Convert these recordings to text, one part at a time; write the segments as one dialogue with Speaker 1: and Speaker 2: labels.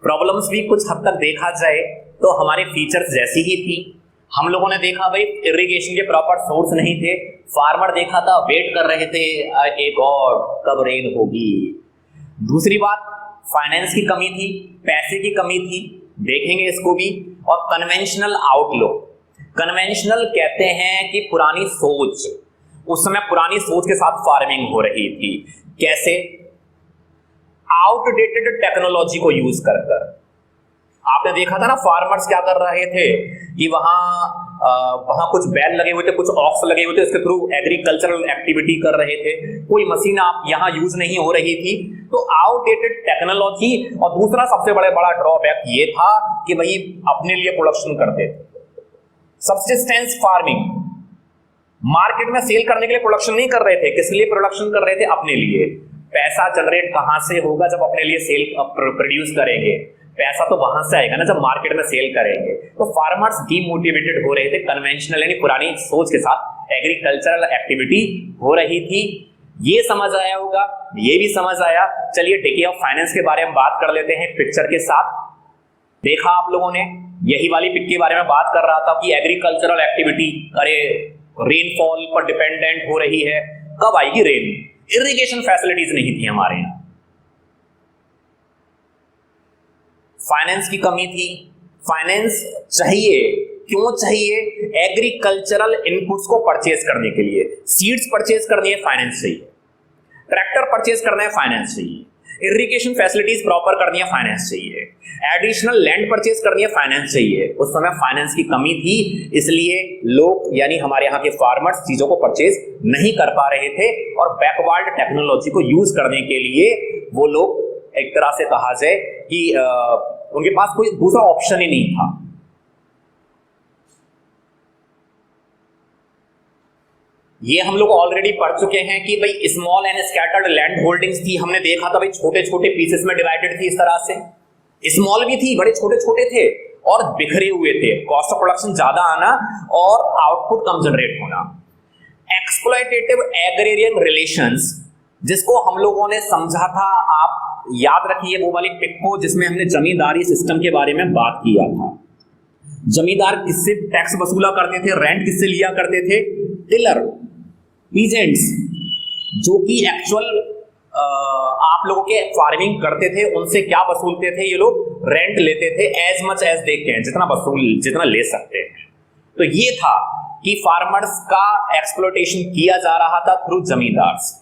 Speaker 1: Problems भी कुछ हद तक देखा जाए तो हमारे फीचर्स जैसी ही थी। हम लोगों ने देखा भाई इरिगेशन के प्रॉपर सोर्स नहीं थे, फार्मर देखा था वेट कर रहे थे ए गॉड कब रेन होगी। दूसरी बात फाइनेंस की कमी थी, पैसे की कमी थी, देखेंगे इसको भी। और कन्वेंशनल आउटलुक, कन्वेंशनल कहते हैं कि पुरानी सोच, उस समय पुरानी सोच के साथ फार्मिंग हो रही थी। कैसे? आउटडेटेड टेक्नोलॉजी को यूज कर कर। आपने देखा था ना फार्मर्स क्या कर रहे थे कि वहां कुछ बैल लगे हुए थे, कुछ ऑक्स लगे हुए थे, उसके थ्रू एग्रीकल्चरल एक्टिविटी कर रहे थे, कोई मशीन आप यहां यूज नहीं हो रही थी। तो आउटडेटेड टेक्नोलॉजी। और दूसरा सबसे बड़ा ड्रॉबैक ये था कि भाई अपने लिए प्रोडक्शन करते थे, सब्सिस्टेंस फार्मिंग, मार्केट में सेल करने के लिए प्रोडक्शन नहीं कर रहे थे। किस लिए प्रोडक्शन कर रहे थे? अपने लिए। पैसा जनरेट कहां से होगा? जब अपने लिए सेल प्रोड्यूस करेंगे, पैसा तो वहां से आएगा ना जब मार्केट में सेल करेंगे। तो फार्मर्स डीमोटिवेटेड हो रहे थे, कन्वेंशनल यानी पुरानी सोच के साथ एग्रीकल्चरल एक्टिविटी हो रही थी। ये समझ आया होगा, ये भी समझ आया। चलिए डिके ऑफ फाइनेंस के बारे में बात कर लेते हैं पिक्चर के साथ। देखा आप लोगों ने, यही वाली पिक के बारे में बात कर रहा था कि एग्रीकल्चरल एक्टिविटी, अरे रेनफॉल पर डिपेंडेंट हो रही है, कब आएगी रेन? इरिगेशन फैसिलिटीज नहीं थी हमारे यहां, फाइनेंस की कमी थी। फाइनेंस चाहिए, क्यों चाहिए? एग्रीकल्चरल इनपुट्स को परचेज करने के लिए, सीड्स परचेज करनी है फाइनेंस चाहिए, ट्रैक्टर परचेज करना है फाइनेंस चाहिए, इरिगेशन फैसिलिटीज प्रॉपर करनी है फाइनेंस चाहिए, एडिशनल लैंड परचेज करनी है फाइनेंस चाहिए। उस समय फाइनेंस की कमी थी, इसलिए लोग यानी हमारे यहाँ के फार्मर्स चीजों को परचेज नहीं कर पा रहे थे। और बैकवर्ड टेक्नोलॉजी को यूज करने के लिए वो लोग एक तरह से कहा जाए कि उनके पास कोई दूसरा ऑप्शन ही नहीं था। ये हम लोग ऑलरेडी पढ़ चुके हैं कि भाई small and scattered land holdings थी। हमने देखा था भाई छोटे छोटे पीसेस में डिवाइडेड थी, इस तरह से स्मॉल भी थी, बड़े छोटे छोटे थे और बिखरे हुए थे। कॉस्ट ऑफ प्रोडक्शन ज्यादा आना और आउटपुट कम जनरेट होना। एक्सप्लॉयटेटिव एग्रेरियन रिलेशंस, जिसको हम लोगों ने समझा था, आप याद रखिए वो वाली पिक को जिसमें हमने जमींदारी सिस्टम के बारे में बात किया था। जमींदार किससे टैक्स वसूला करते थे? रेंट किससे लिया करते थे? टिलर, पीजेंट्स, जो कि एक्चुअल आप लोगों के फार्मिंग करते थे, उनसे क्या वसूलते थे? ये लोग रेंट लेते थे, as much as they can, जितना ले सकते हैं। तो ये था कि फार्मर्स का एक्सप्लॉयटेशन किया जा रहा था through zamindars.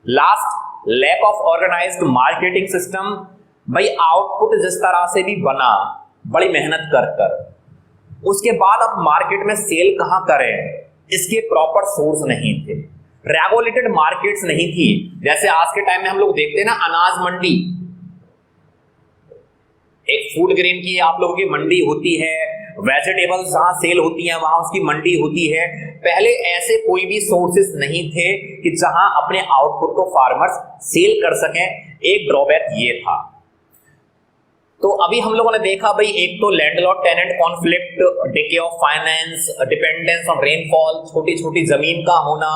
Speaker 1: Last, lack of organised marketing system. भाई आउटपुट जिस तरह से भी बना, बड़ी मेहनत कर कर, उसके बाद अब मार्केट में सेल कहां करें, इसके प्रॉपर सोर्स नहीं थे। रेगुलेटेड मार्केट्स नहीं थी। जैसे आज के टाइम में हम लोग देखते हैं ना, अनाज मंडी, एक फूड ग्रेन की आप लोगों की मंडी होती है, वेजिटेबल्स जहां सेल होती हैं वहां उसकी मंडी होती है। पहले ऐसे कोई भी सोर्सेस नहीं थे कि जहां अपने आउटपुट को फार्मर्स सेल कर सकें। एक ड्रॉबैक ये था। तो अभी हम लोगों ने देखा भाई, एक तो landlord tenant conflict, decay of finance, dependence on rainfall, छोटी छोटी जमीन का होना,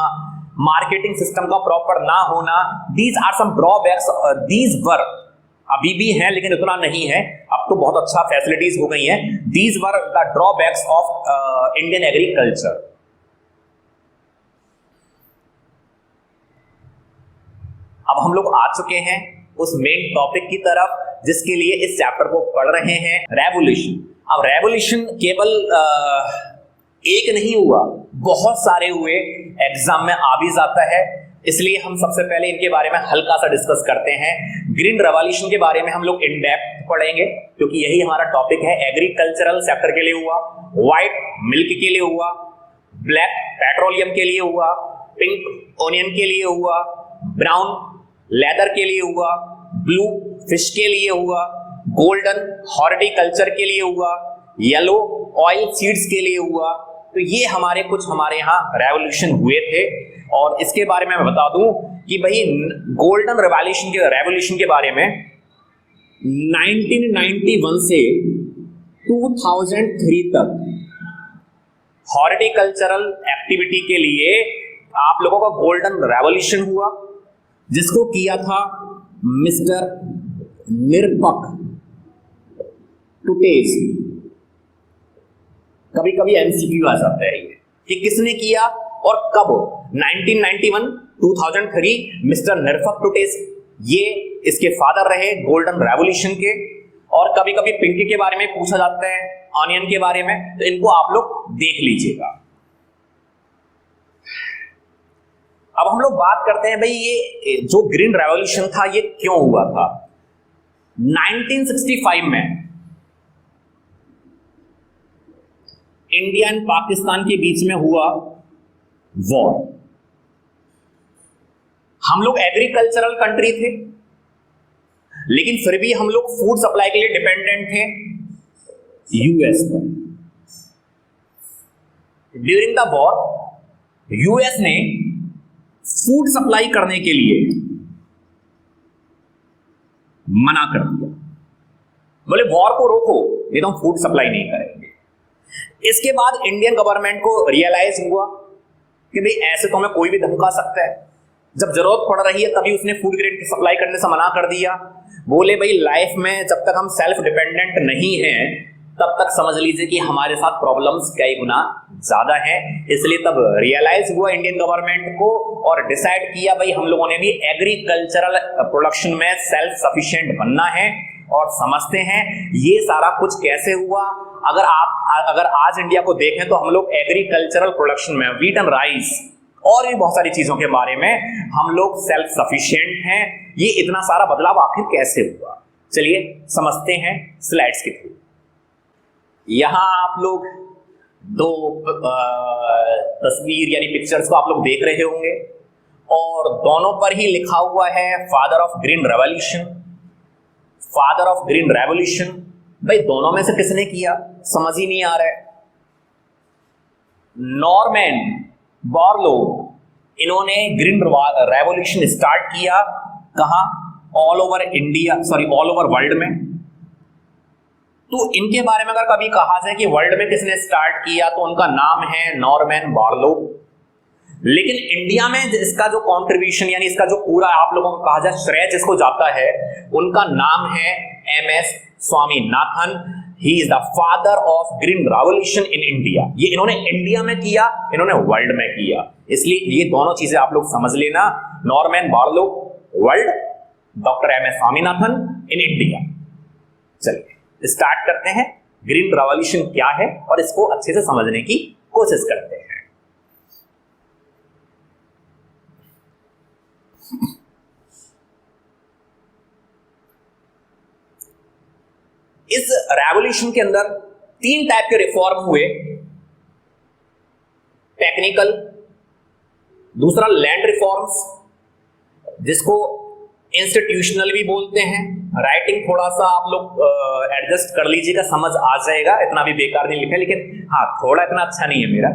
Speaker 1: मार्केटिंग सिस्टम का प्रॉपर ना होना। These are some drawbacks, these were, अभी भी हैं लेकिन उतना नहीं है, अब तो बहुत अच्छा फैसिलिटीज हो गई हैं। These were the drawbacks of Indian agriculture. अब हम लोग आ चुके हैं उस मेन टॉपिक की तरफ जिसके लिए इस चैप्टर को पढ़ रहे हैं, रेवोल्यूशन। अब रेवोल्यूशन केवल एक नहीं हुआ, बहुत सारे हुए, एग्जाम में आ भी जाता है, इसलिए हम सबसे पहले इनके बारे में हल्का सा डिस्कस करते हैं। ग्रीन रेवोल्यूशन के बारे में हम लोग इन डेप्थ पढ़ेंगे क्योंकि यही हमारा टॉपिक है। एग्रीकल्चरल सेक्टर के लिए हुआ, व्हाइट मिल्क के लिए हुआ, ब्लैक पेट्रोलियम के लिए हुआ, पिंक ओनियन के लिए हुआ, ब्राउन लेदर के लिए हुआ, ब्लू फिश के लिए हुआ, गोल्डन हॉर्टिकल्चर के लिए हुआ, येलो ऑयल सीड्स के लिए हुआ। तो ये हमारे यहाँ रेवोल्यूशन हुए थे। और इसके बारे में मैं बता दूं कि भाई गोल्डन रेवोल्यूशन के बारे में 1991 से 2003 तक हॉर्टिकल्चरल एक्टिविटी के लिए आप लोगों का गोल्डन रेवोल्यूशन हुआ, जिसको किया था मिस्टर निरपक टुटेज, कभी कभी एमसीक्यू आ जाता है ये कि किसने किया और कब। 1991, 2003 मिस्टर निरफक टुटेज, ये इसके फादर रहे गोल्डन रेवोल्यूशन के। और कभी कभी पिंकी के बारे में पूछा जाता है, ऑनियन के बारे में, तो इनको आप लोग देख लीजिएगा। अब हम लोग बात करते हैं भाई ये जो ग्रीन रेवोल्यूशन था ये क्यों हुआ था। 1965 में इंडिया एंड पाकिस्तान के बीच में हुआ वॉर। हम लोग एग्रीकल्चरल कंट्री थे, लेकिन फिर भी हम लोग फूड सप्लाई के लिए डिपेंडेंट थे यूएस पर। ड्यूरिंग द वॉर यूएस ने फूड सप्लाई करने के लिए मना कर दिया, बोले वॉर को रोको, ये तो हम फूड सप्लाई नहीं करेंगे। इसके बाद इंडियन गवर्नमेंट को रियलाइज हुआ कि भाई ऐसे तो हमें कोई भी धमका सकता है। जब जरूरत पड़ रही है तभी उसने फूड ग्रेड सप्लाई करने से मना कर दिया। बोले भाई लाइफ में जब तक हम सेल्फ डिपेंडेंट नहीं हैं तब तक समझ लीजिए कि हमारे साथ प्रॉब्लम्स कई गुना ज्यादा हैं। इसलिए तब रियलाइज हुआ इंडियन गवर्नमेंट को और डिसाइड किया भाई हम लोगों ने भी एग्रीकल्चरल प्रोडक्शन में सेल्फ सफिशिएंट बनना है। और समझते हैं ये सारा कुछ कैसे हुआ। अगर आज इंडिया को देखें तो हम लोग एग्रीकल्चरल प्रोडक्शन में व्हीट एंड राइस और भी बहुत सारी चीजों के बारे में हम लोग सेल्फ सफिशिएंट हैं। ये इतना सारा बदलाव आखिर कैसे हुआ, चलिए समझते हैं स्लाइड्स के थ्रू। यहां आप लोग दो तस्वीर यानी पिक्चर्स को आप लोग देख रहे होंगे और दोनों पर ही लिखा हुआ है father of green revolution. Father of green revolution, भाई दोनों में से किसने किया समझ ही नहीं आ रहा है। नॉर्मन बोरलो, इन्होंने ग्रीन रेवोल्यूशन स्टार्ट किया कहां, all over India, sorry all over world में। तो इनके बारे में अगर कभी कहा जाए कि वर्ल्ड में किसने स्टार्ट किया तो उनका नाम है नॉर्मन बोरलो। लेकिन इंडिया में इसका जो कंट्रीब्यूशन यानी इसका जो पूरा आप लोगों को कहा जाए श्रेय जिसको जाता है उनका नाम है MS Swaminathan. He is the father of green revolution in India. ये इन्होंने इंडिया में किया, इन्होंने वर्ल्ड में किया, इसलिए ये दोनों चीजें आप लोग समझ लेना। Norman Borlaug world, doctor MS Swaminathan in India. चलिए स्टार्ट करते हैं, ग्रीन रेवोल्यूशन क्या है और इसको अच्छे से समझने की कोशिश करते हैं। इस रेवोल्यूशन के अंदर तीन टाइप के रिफॉर्म हुए। टेक्निकल, दूसरा लैंड रिफॉर्म्स जिसको इंस्टीट्यूशनल भी बोलते हैं। राइटिंग थोड़ा सा आप लोग एडजस्ट कर लीजिएगा, समझ आ जाएगा, इतना भी बेकार नहीं लिखा, लेकिन हाँ थोड़ा इतना अच्छा नहीं है मेरा।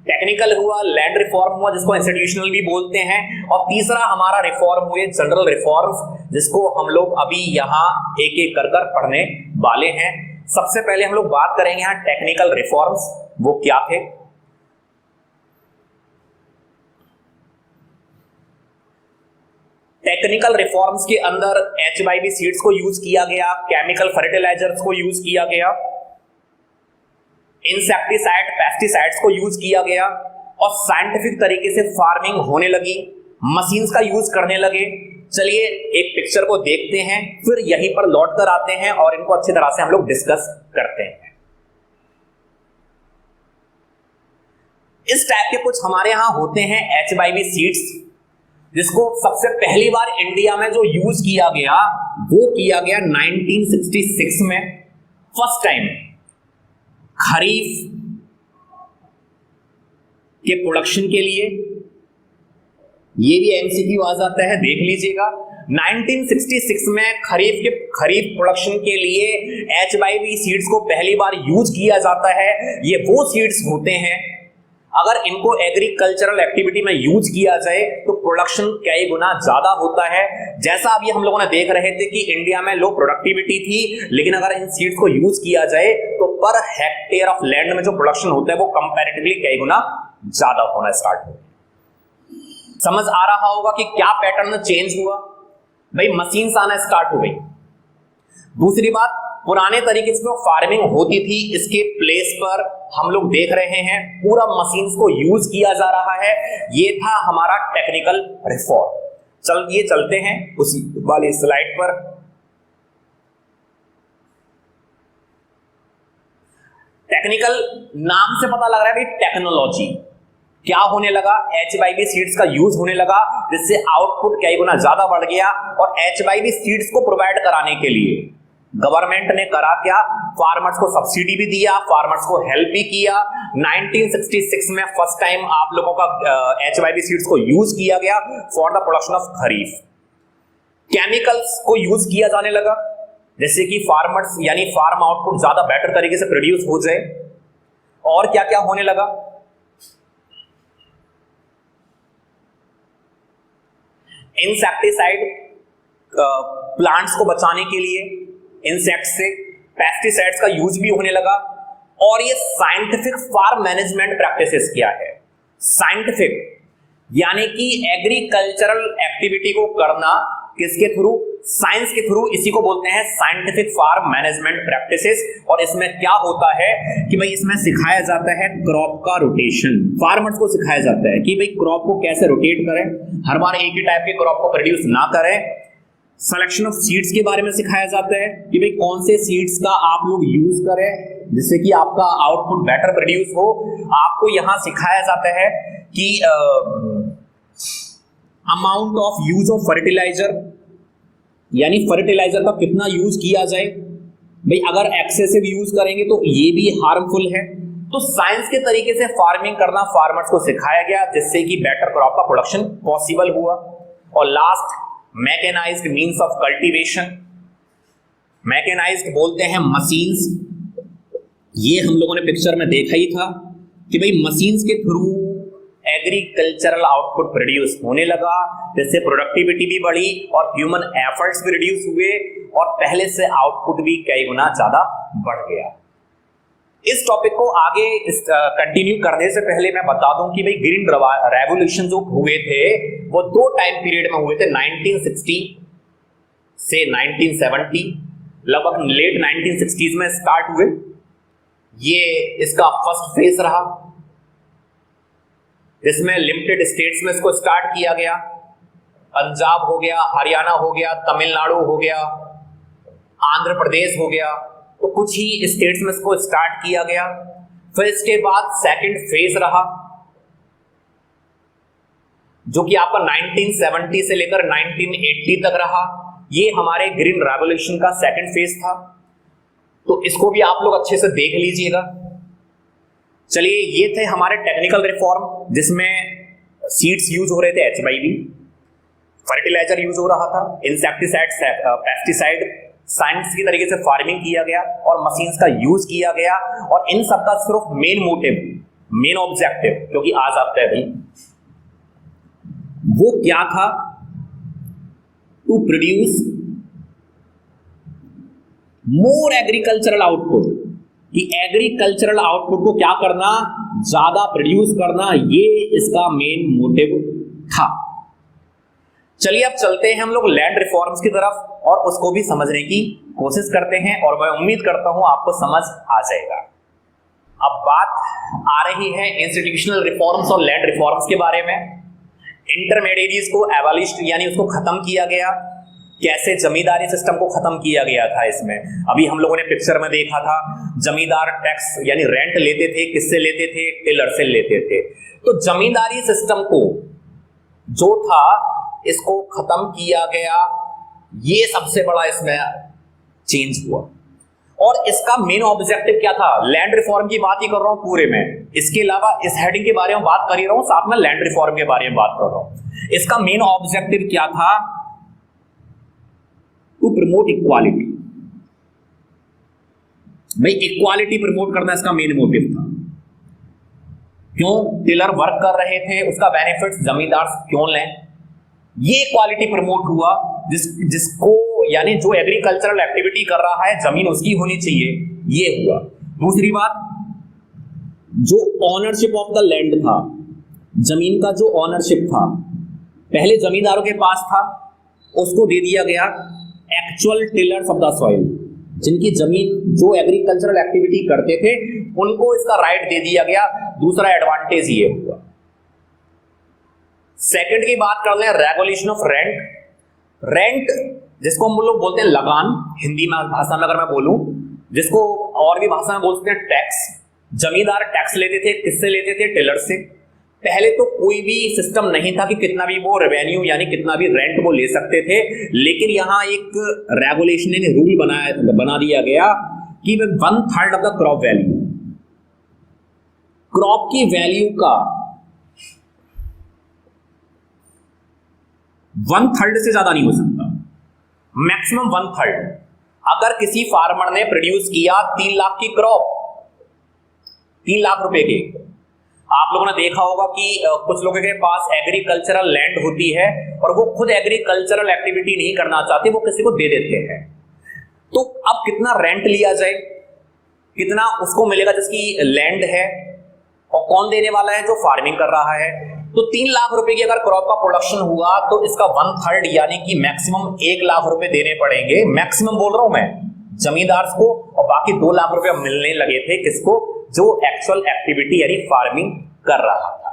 Speaker 1: टेक्निकल हुआ, लैंड रिफॉर्म हुआ जिसको इंस्टीट्यूशनल भी बोलते हैं, और तीसरा हमारा रिफॉर्म हुए जनरल रिफॉर्म्स जिसको हम लोग अभी यहाँ एक एक कर कर पढ़ने वाले हैं। सबसे पहले हम लोग बात करेंगे यहाँ टेक्निकल रिफॉर्म्स, वो क्या थे। टेक्निकल रिफॉर्म्स के अंदर HYV सीड्स को यूज किया गया, केमिकल फर्टिलाइजर्स को यूज किया गया, इंसेक्टिसाइड पेस्टिसाइड्स को यूज किया गया, और साइंटिफिक तरीके से फार्मिंग होने लगी, मशीन्स का यूज करने लगे। चलिए एक पिक्चर को देखते हैं, फिर यहीं पर लौट कर आते हैं और इनको अच्छी तरह से हम लोग डिस्कस करते हैं। इस टाइप के कुछ हमारे यहां होते हैं HYV सीड्स, जिसको सबसे पहली बार इंडिया में जो यूज किया गया वो किया गया 1966 में फर्स्ट टाइम खरीफ के प्रोडक्शन के लिए। ये भी एमसीक्यू आ जाता है, देख लीजिएगा। 1966 में खरीफ प्रोडक्शन के लिए HYV सीड्स को पहली बार यूज किया जाता है। ये वो सीड्स होते हैं अगर इनको एग्रीकल्चरल एक्टिविटी में यूज किया जाए तो प्रोडक्शन कई गुना ज्यादा होता है। जैसा अभी हम लोगों ने देख रहे थे कि इंडिया में लो प्रोडक्टिविटी थी, लेकिन अगर इन सीड्स को यूज किया जाए तो पर हेक्टेयर ऑफ लैंड में जो प्रोडक्शन होता है वो कंपैरेटिवली कई गुना ज्यादा होना स्टार्ट हो। समझ आ रहा होगा कि क्या पैटर्न चेंज हुआ। भाई मशीन्स आना स्टार्ट हो गई। दूसरी बात, पुराने तरीके से जो फार्मिंग होती थी इसके प्लेस पर हम लोग देख रहे हैं पूरा मशीन्स को यूज किया जा रहा है। ये था हमारा टेक्निकल रिफॉर्म। चलिए चलते हैं उसी वाली स्लाइड पर। टेक्निकल नाम से पता लग रहा है भाई, टेक्नोलॉजी क्या होने लगा, HYV सीड्स का यूज होने लगा, जिससे आउटपुट कई गुना ज्यादा बढ़ गया। और HYV सीड्स को प्रोवाइड कराने के लिए गवर्नमेंट ने करा क्या, फार्मर्स को सब्सिडी भी दिया, फार्मर्स को हेल्प भी किया। 1966 में फर्स्ट टाइम आप लोगों का HYV सीड्स को यूज किया गया for the production of kharif. Chemicals को यूज किया जाने लगा, जैसे कि फार्मर्स यानी फार्म आउटपुट ज्यादा बेटर तरीके से प्रोड्यूस हो जाए। और क्या क्या होने लगा, इंसेक्टिसाइड प्लांट्स को बचाने के लिए इंसेक्ट से, पेस्टिसाइड्स का यूज भी होने लगा। और ये साइंटिफिक फार्म मैनेजमेंट प्रैक्टिसेस क्या है, साइंटिफिक यानी कि एग्रीकल्चरल एक्टिविटी को करना किसके थ्रू, साइंस के थ्रू। इसी को बोलते हैं साइंटिफिक फार्म मैनेजमेंट प्रैक्टिसेस। और इसमें क्या होता है कि भाई इसमें सिखाया जाता है क्रॉप का रोटेशन। फार्मर्स को सिखाया जाता है कि भाई क्रॉप को कैसे रोटेट करें, हर बार एक ही टाइप के क्रॉप को प्रोड्यूस ना करें। सिलेक्शन ऑफ सीड्स के बारे में सिखाया जाता है कि भाई कौन से सीड्स का आप लोग यूज करें जिससे कि आपका आउटपुट बेटर प्रोड्यूस हो। आपको यहां सिखाया जाता है कि amount of use of fertiliser, यानी फर्टिलाइजर का कितना यूज किया जाए। भाई अगर एक्सेसिव यूज करेंगे तो ये भी हार्मफुल है। तो साइंस के तरीके से फार्मिंग करना फार्मर्स को सिखाया गया, जिससे कि बेटर क्रॉप का प्रोडक्शन पॉसिबल हुआ। और last, mechanised means of cultivation. Mechanised बोलते हैं मशीन्स। ये हम लोगों ने पिक्चर में देखा ही था कि भाई मशीन्स के थ्रू एग्रीकल्चरल आउटपुट प्रोड्यूस होने लगा, जिससे प्रोडक्टिविटी भी बढ़ी और ह्यूमन एफर्ट्स भी रिड्यूस हुए और पहले से आउटपुट भी कई गुना ज्यादा बढ़ गया। इस टॉपिक को आगे कंटिन्यू करने से पहले मैं बता दूं कि भाई ग्रीन रेवोल्यूशन जो हुए थे वो दो टाइम पीरियड में हुए थे, 1960 से 1970, लगभग लेट 1960s में स्टार्ट हुए। ये इसका फर्स्ट फेज रहा, जिसमें लिमिटेड स्टेट्स में इसको स्टार्ट किया गया। पंजाब हो गया, हरियाणा हो गया, तमिलनाडु हो गया, आंध्र प्रदेश हो गया, तो कुछ ही स्टेट्स में इसको स्टार्ट किया गया। फिर इसके बाद सेकंड फेज रहा, जो कि आपका 1970 से लेकर 1980 तक रहा। ये हमारे ग्रीन रेवोल्यूशन का सेकंड फेज था, तो इसको भी आप लोग अच्छे से देख लीजिएगा। चलिए, ये थे हमारे टेक्निकल रिफॉर्म, जिसमें सीड्स यूज हो रहे थे HYV, फर्टिलाइजर यूज हो रहा था, इंसेक्टिसाइड, पेस्टिसाइड, साइंस की तरीके से फार्मिंग किया गया और मशीन्स का यूज किया गया। और इन सब का सिर्फ मेन मोटिव, मेन ऑब्जेक्टिव, क्योंकि आज आता है भाई, वो क्या था, to produce more agricultural output, कि एग्रीकल्चरल आउटपुट को क्या करना, ज्यादा प्रोड्यूस करना, ये इसका मेन मोटिव था। चलिए अब चलते हैं हम लोग लैंड रिफॉर्म्स की तरफ और उसको भी समझने की कोशिश करते हैं, और मैं उम्मीद करता हूं आपको समझ आ जाएगा। अब बात आ रही है इंस्टीट्यूशनल रिफॉर्म्स और लैंड रिफॉर्म्स के बारे में। इंटरमीडिएरीज को एबॉलिश्ड यानी उसको खत्म किया गया। कैसे जमींदारी सिस्टम को खत्म किया गया था, इसमें अभी हम लोगों ने पिक्चर में देखा था, जमींदार टैक्स यानी रेंट लेते थे, किससे लेते थे, टिलर से लेते थे। तो जमींदारी सिस्टम को जो था इसको खत्म किया गया, ये सबसे बड़ा इसमें चेंज हुआ। और इसका मेन ऑब्जेक्टिव क्या था, लैंड रिफॉर्म की बात ही कर रहा हूं पूरे में, इसके अलावा इस हेडिंग के बारे में बात कर ही रहा हूं, साथ में लैंड रिफॉर्म के बारे में बात कर रहा हूं। इसका मेन ऑब्जेक्टिव क्या था, टू प्रमोट इक्वालिटी। भाई इक्वालिटी प्रमोट करना इसका मेन मोटिव था। क्यों, टिलर वर्क कर रहे थे, उसका बेनिफिट जमींदार क्यों लें, ये इक्वालिटी प्रमोट हुआ। जिसको यानी जो एग्रीकल्चरल एक्टिविटी कर रहा है जमीन उसकी होनी चाहिए, ये हुआ। दूसरी बात, जो ऑनरशिप ऑफ द लैंड था, जमीन का जो ऑनरशिप था पहले जमींदारों के पास था, उसको दे दिया गया actual tillers of the soil. जिनकी जमीन जो एग्रीकल्चरल एक्टिविटी करते थे उनको इसका राइट दे दिया गया। दूसरा एडवांटेज ये हुआ। सेकंड की बात कर लें, रेगुलेशन ऑफ रेंट। रेंट जिसको हम लोग बोलते हैं लगान, हिंदी में भाषा में अगर मैं बोलूं, जिसको और भी भाषा में बोलते हैं टैक्स। जमींदार टैक्स लेते थे, किससे लेते थे? टिलर से। पहले तो कोई भी सिस्टम नहीं था कि कितना भी वो रेवेन्यू यानी कितना भी रेंट वो ले सकते थे, लेकिन यहां एक रेगुलेशन ने रूल बना दिया गया कि 1/3 of the crop value, crop की वैल्यू का 1/3 से ज्यादा नहीं हो सकता, मैक्सिमम 1/3। अगर किसी फार्मर ने प्रोड्यूस किया 3 लाख की क्रॉप, 3 लाख रुपए की, आप लोगों ने देखा होगा कि कुछ लोगों के पास एग्रीकल्चरल लैंड होती है और वो खुद एग्रीकल्चरल एक्टिविटी नहीं करना चाहते, वो किसी को दे देते हैं। तो अब कितना रेंट लिया जाए, कितना उसको मिलेगा जिसकी लैंड है, और कौन देने वाला है? जो फार्मिंग कर रहा है। तो 3 लाख रुपए की अगर क्रॉप का प्रोडक्शन हुआ तो इसका 1/3 यानी कि मैक्सिमम 1 लाख रुपए देने पड़ेंगे। मैक्सिमम बोल रहा हूं मैं जमींदार को, और बाकी 2 लाख रुपए मिलने लगे थे किसको? जो एक्चुअल एक्टिविटी यानी फार्मिंग कर रहा था।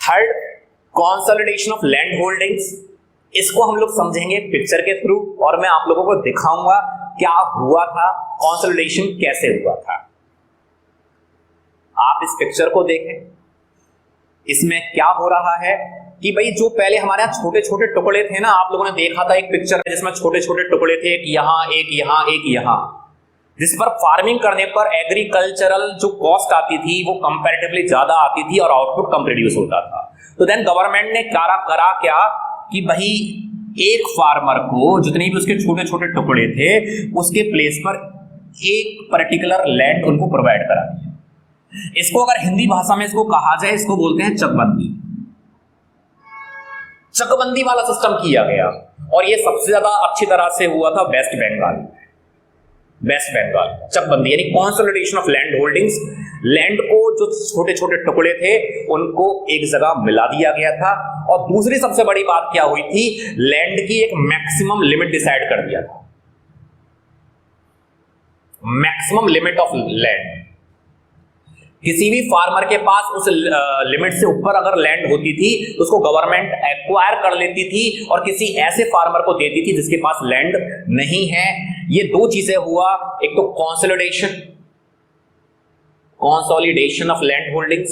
Speaker 1: Third, consolidation of land holdings. इसको हम लोग समझेंगे पिक्चर के थ्रू, और मैं आप लोगों को दिखाऊंगा क्या हुआ था, कंसोलिडेशन कैसे हुआ था। आप इस पिक्चर को देखें, इसमें क्या हो रहा है कि भाई जो पहले हमारे यहाँ छोटे छोटे टुकड़े थे ना, आप लोगों ने देखा था एक पिक्चर जिसमें छोटे छोटे टुकड़े थे, एक यहां एक यहां एक यहां, जिस पर फार्मिंग करने पर एग्रीकल्चरल जो कॉस्ट आती थी वो कंपैरेटिवली ज्यादा आती थी और आउटपुट कम प्रोड्यूस होता था। तो देन गवर्नमेंट ने करा क्या कि भाई एक फार्मर को जितने भी उसके छोटे छोटे टुकड़े थे उसके प्लेस पर एक पर्टिकुलर लैंड उनको प्रोवाइड करा दिया। इसको अगर हिंदी भाषा में इसको कहा जाए, इसको बोलते हैं चकबंदी। चकबंदी वाला सिस्टम किया गया, और ये सबसे ज्यादा अच्छी तरह से हुआ था वेस्ट बंगाल। वेस्ट बंगाल चकबंदी यानी consolidation of land holdings. Land को जो छोटे छोटे टुकड़े थे उनको एक जगह मिला दिया गया था। और दूसरी सबसे बड़ी बात क्या हुई थी, लैंड की एक मैक्सिमम लिमिट डिसाइड कर दिया था। मैक्सिमम लिमिट ऑफ लैंड, किसी भी फार्मर के पास उस लिमिट से ऊपर अगर लैंड होती थी तो उसको गवर्नमेंट एक्वायर कर लेती थी और किसी ऐसे फार्मर को देती थी जिसके पास लैंड नहीं है। ये दो चीजें हुआ, एक तो कंसोलिडेशन ऑफ लैंड होल्डिंग्स,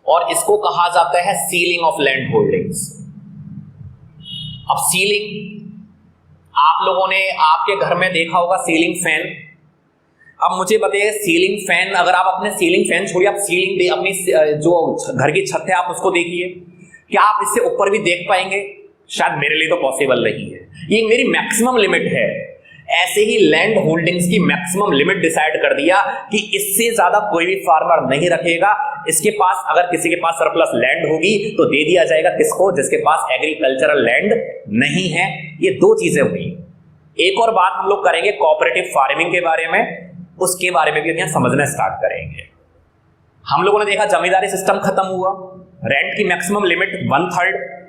Speaker 1: और इसको कहा जाता है सीलिंग ऑफ लैंड होल्डिंग्स। अब सीलिंग, आप लोगों ने आपके घर में देखा होगा सीलिंग फैन। अब मुझे बताइए, सीलिंग फैन, अगर आप अपने सीलिंग फैन छोड़िए, आप सीलिंग अपनी जो घर की छत है आप उसको देखिए, क्या आप इससे ऊपर भी देख पाएंगे? शायद मेरे लिए तो पॉसिबल नहीं है। ये मेरी मैक्सिमम लिमिट है। ऐसे ही लैंड होल्डिंग्स की मैक्सिमम लिमिट डिसाइड कर दिया कि इससे ज्यादा कोई भी फार्मर नहीं रखेगा। इसके पास अगर किसी के पास सरप्लस लैंड होगी तो दे दिया जाएगा किसको? जिसके पास एग्रीकल्चरल लैंड नहीं है। ये दो चीजें हुई। एक और बात हम लोग करेंगे कोऑपरेटिव फार्मिंग के बारे में, उसके बारे में भी हम समझना स्टार्ट करेंगे। हम लोगों ने देखा जमींदारी सिस्टम खत्म हुआ, रेंट की मैक्सिमम लिमिट 1/3।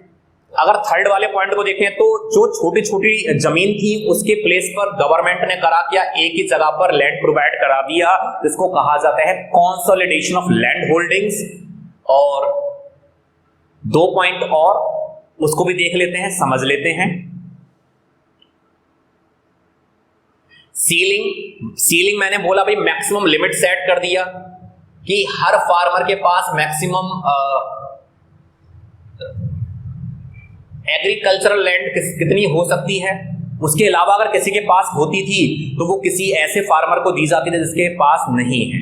Speaker 1: अगर थर्ड वाले पॉइंट को देखें तो जो छोटी छोटी जमीन थी उसके प्लेस पर गवर्नमेंट ने करा किया, एक ही जगह पर लैंड प्रोवाइड करा दिया, जिसको कहा जाता है कंसोलिडेशन ऑफ लैंड होल्डिंग्स। और 2 पॉइंट और उसको भी देख लेते हैं, समझ लेते हैं। सीलिंग मैंने बोला भाई मैक्सिमम लिमिट सेट कर दिया कि हर फार्मर के पास मैक्सिमम एग्रीकल्चरल लैंड कितनी हो सकती है। उसके अलावा अगर किसी के पास होती थी तो वो किसी ऐसे फार्मर को दी जाती थी जिसके पास नहीं है।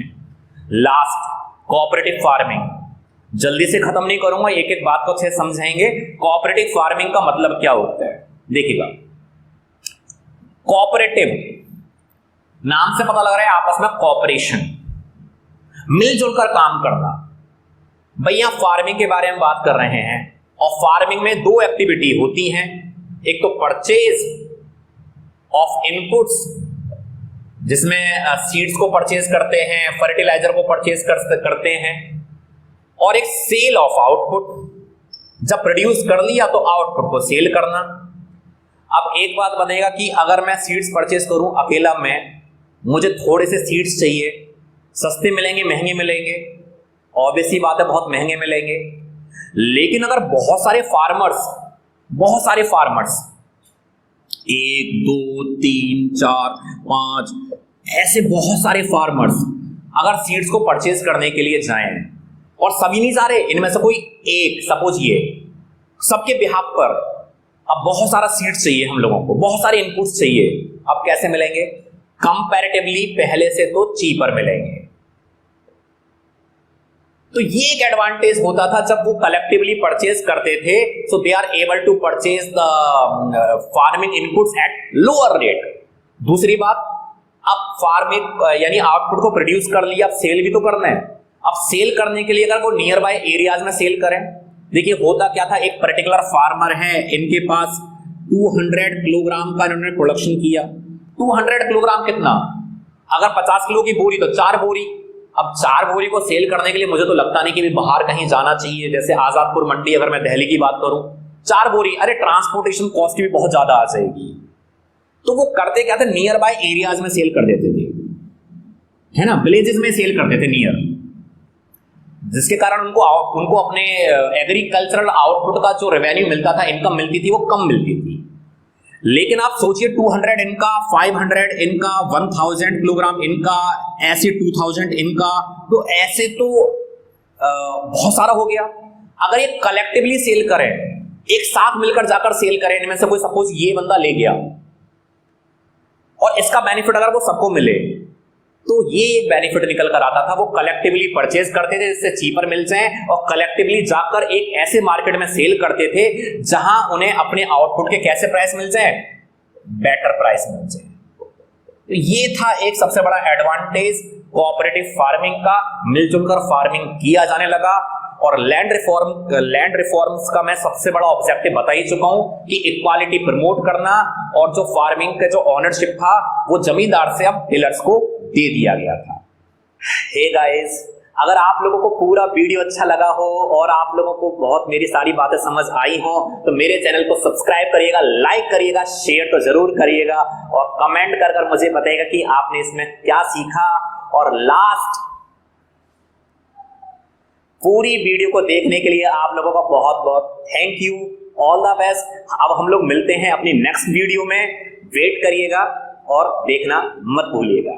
Speaker 1: Last, cooperative farming. जल्दी से खत्म नहीं करूंगा, एक एक बात को अच्छे समझाएंगे। कोऑपरेटिव फार्मिंग का मतलब क्या होता है, देखिएगा। कोऑपरेटिव नाम से पता लग रहा है आपस में कोऑपरेशन, मिलजुल कर काम करना। भैया फार्मिंग के बारे में बात कर रहे हैं, और फार्मिंग में 2 एक्टिविटी होती हैं। एक तो परचेज ऑफ इनपुट्स, जिसमें सीड्स को परचेज करते हैं, फर्टिलाइजर को परचेज करते हैं, और एक सेल ऑफ आउटपुट, जब प्रोड्यूस कर लिया तो आउटपुट को सेल करना। अब एक बात बनेगा कि अगर मैं सीड्स परचेस करूं अकेला, मुझे थोड़े से सीड्स चाहिए, सस्ते मिलेंगे महंगे मिलेंगे, ऑब्वियस सी बात है बहुत महंगे मिलेंगे। लेकिन अगर बहुत सारे फार्मर्स 1 2 3 4 5 ऐसे बहुत सारे फार्मर्स अगर सीड्स को परचेज करने के लिए जाएं और सभी नहीं जा रहे, इनमें से कोई एक, सपोज ये सबके बिहाफ पर अब बहुत सारा सीड्स चाहिए, हम लोगों को बहुत सारे इनपुट्स चाहिए, अब कैसे मिलेंगे? कंपैरेटिवली पहले से तो चीपर मिलेंगे। तो ये एक एडवांटेज होता था जब वो कलेक्टिवली परचेज करते थे, so they are able to purchase the farming inputs at lower rate. दूसरी बात, अब फार्मिंग यानी आउटपुट को प्रोड्यूस कर लिया, अब सेल भी तो करना है। अब सेल करने के लिए अगर वो नियर बाय एरियाज में सेल करें, देखिए होता क्या था, एक पर्टिकुलर फार्मर है, इनके पास 200 किलोग्राम का इन्होंने प्रोडक्शन किया। 200 किलोग्राम कितना? अगर 50 किलो की बोरी तो 4 बोरी। अब 4 बोरी को सेल करने के लिए मुझे तो लगता नहीं कि भी बाहर कहीं जाना चाहिए, जैसे आजादपुर मंडी अगर मैं दिल्ली की बात करूं, 4 बोरी, अरे ट्रांसपोर्टेशन कॉस्ट भी बहुत ज्यादा आ जाएगी। तो वो करते क्या थे, नियर बाय एरियाज में सेल कर देते थे, है ना, विलेजेस में सेल करते थे नियर, जिसके कारण उनको अपने एग्रीकल्चरल आउटपुट का जो रेवेन्यू मिलता था, इनकम मिलती थी, वो कम मिलती थी। लेकिन आप सोचिए 200 इनका, 500 इनका, 1000 किलोग्राम इनका, ऐसे 2000 इनका, तो ऐसे तो बहुत सारा हो गया। अगर ये कलेक्टिवली सेल करें, एक साथ मिलकर जाकर सेल करें, इनमें से कोई सपोज ये बंदा ले गया और इसका बेनिफिट अगर वो सबको मिले, तो ये एक बेनिफिट निकल कर आता था। वो कलेक्टिवली परचेज करते थे जिससे चीपर मिल जाए, और कलेक्टिवली जाकर एक ऐसे मार्केट में सेल करते थे जहां उन्हें अपने आउटपुट के कैसे प्राइस मिल जाए, बेटर प्राइस मिल जाए। तो ये था एक सबसे बड़ा एडवांटेज कोऑपरेटिव फार्मिंग का। मिलजुल कर फार्मिंग किया जाने लगा, और लैंड रिफॉर्म्स का मैं सबसे बड़ा ऑब्जेक्टिव बता ही चुका हूं कि इक्वालिटी प्रमोट करना, और जो फार्मिंग का जो ऑनरशिप था वो जमींदार से अब डीलर्स को दे दिया गया था। हे गाइस, अगर आप लोगों को पूरा वीडियो अच्छा लगा हो और आप लोगों को बहुत मेरी सारी बातें समझ आई हो, तो मेरे चैनल को सब्सक्राइब करिएगा, लाइक करिएगा, शेयर तो जरूर करिएगा, और कमेंट कर मुझे बताइएगा कि आपने इसमें क्या सीखा। और लास्ट, पूरी वीडियो को देखने के लिए आप लोगों का बहुत बहुत thank you, all the best. अब हम लोग मिलते हैं अपनी नेक्स्ट वीडियो में, वेट करिएगा और देखना मत भूलिएगा।